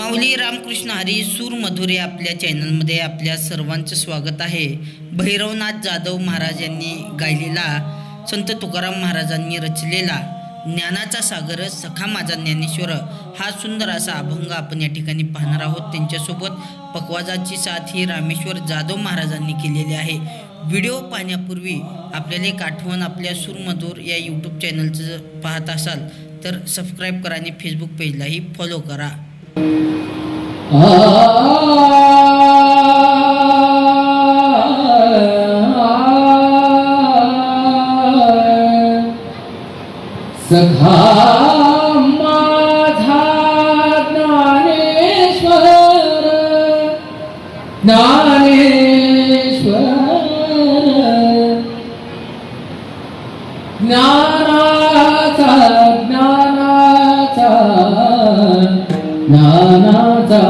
माऊली रामकृष्ण हरी सूर मधुरे आपल्या चॅनलमध्ये आपल्या सर्वांचं स्वागत आहे. भैरवनाथ जाधव महाराज यांनी गायलेला, संत तुकाराम महाराजांनी रचलेला ज्ञानाचा सागर सखा माझा ज्ञानेश्वर हा सुंदर असा अभंग आपण या ठिकाणी पाहणार आहोत. त्यांच्यासोबत पखवाजाची साथ ही रामेश्वर जाधव महाराजांनी केलेली आहे. व्हिडिओ पाहण्यापूर्वी आपल्याला एक आठवण, आपल्या सूरमधुर या यूट्यूब चॅनलचं पाहत असाल तर सबस्क्राईब करा आणि फेसबुक पेजलाही फॉलो करा. सखा माझा ज्ञानेश्वर ज्ञानेश्वर ज्ञानाचा ज्ञानाचा ज्ञानाचा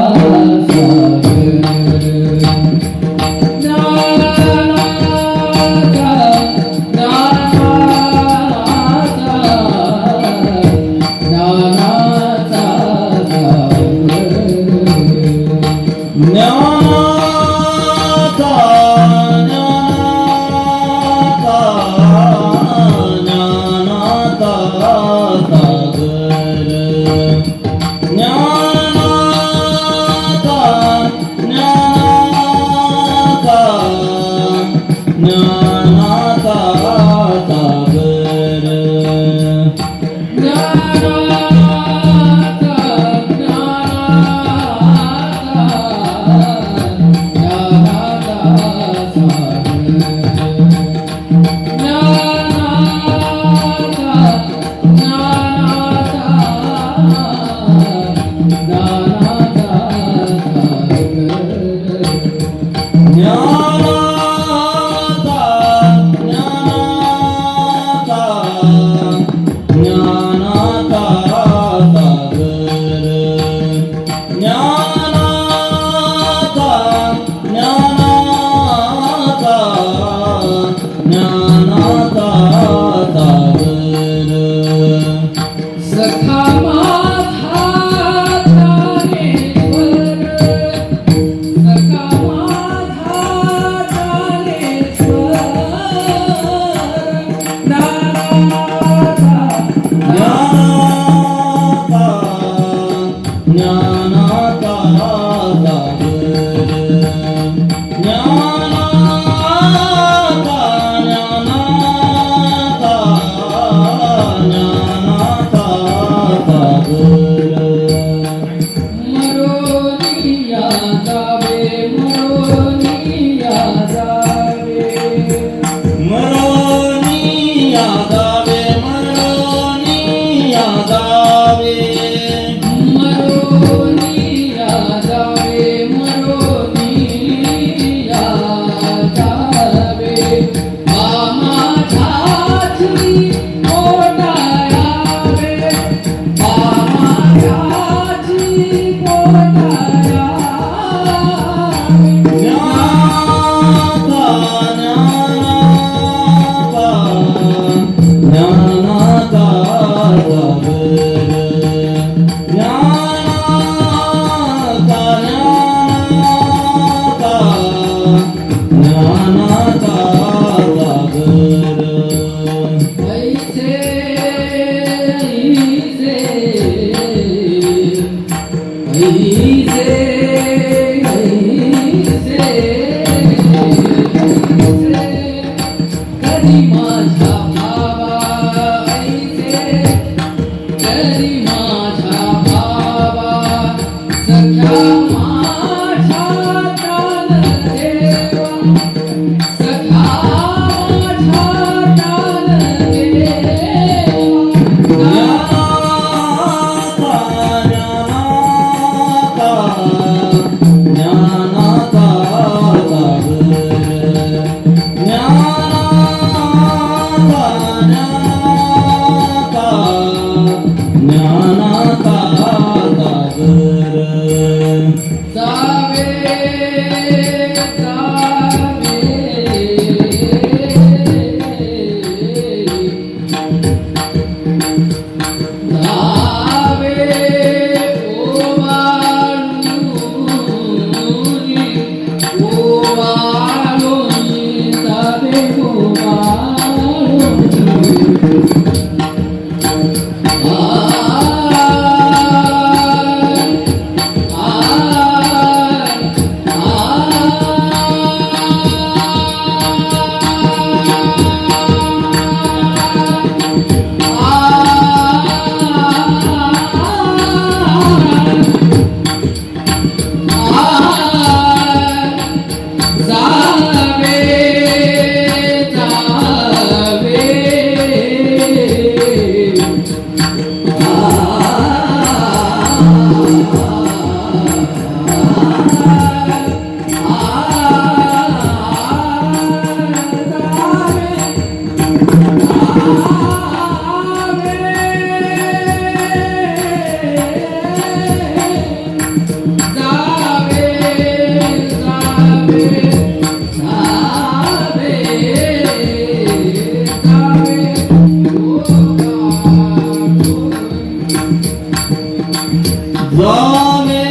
जावे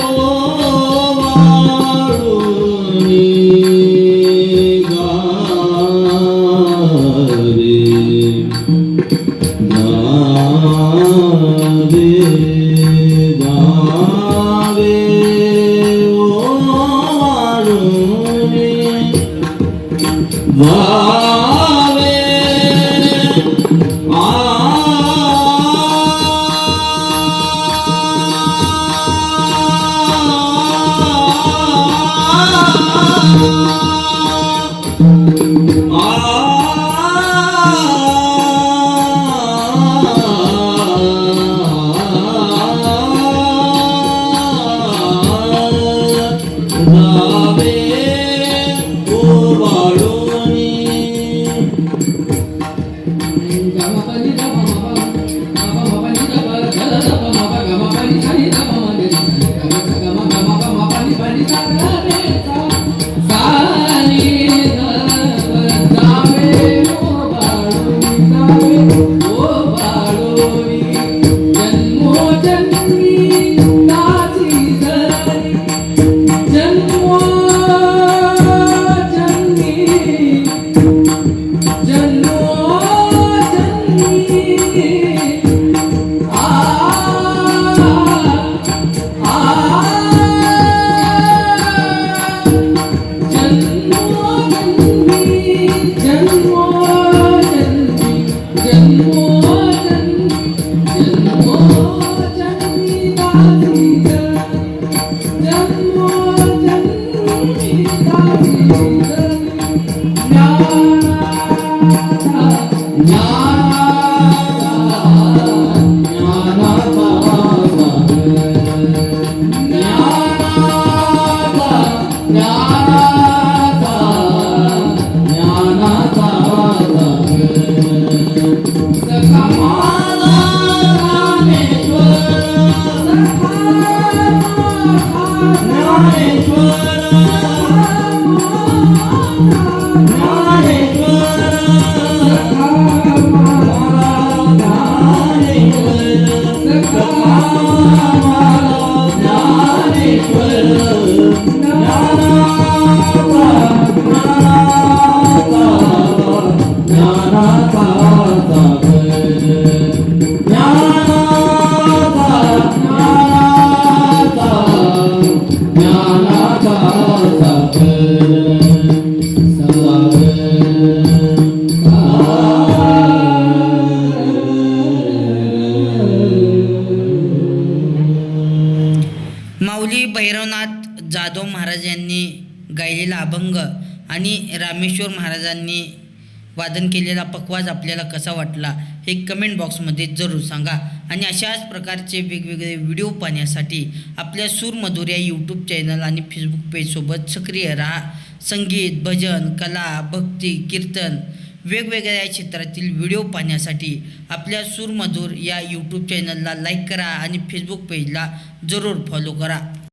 ओ वाळुनी गावे गावे ओ वाळुनी गावे माऊली भैरवनाथ जाधव महाराज यांनी गायलेला अभंग आणि रामेश्वर महाराजांनी वादन केलेला पखवाज आपल्याला कसा वाटला हे कमेंट बॉक्समध्ये जरूर सांगा. आणि अशाच प्रकारचे वेगवेगळे व्हिडिओ पाहण्यासाठी आपल्या सूर मधुर यूट्यूब चॅनल आणि फेसबुक पेजसोबत सक्रिय राहा. संगीत, भजन, कला, भक्ती, कीर्तन वेगवेगळ्या क्षेत्रातील व्हिडिओ पाहण्यासाठी आपल्या सूर मधुर या यूट्यूब चॅनलला लाईक करा आणि फेसबुक पेजला जरूर फॉलो करा.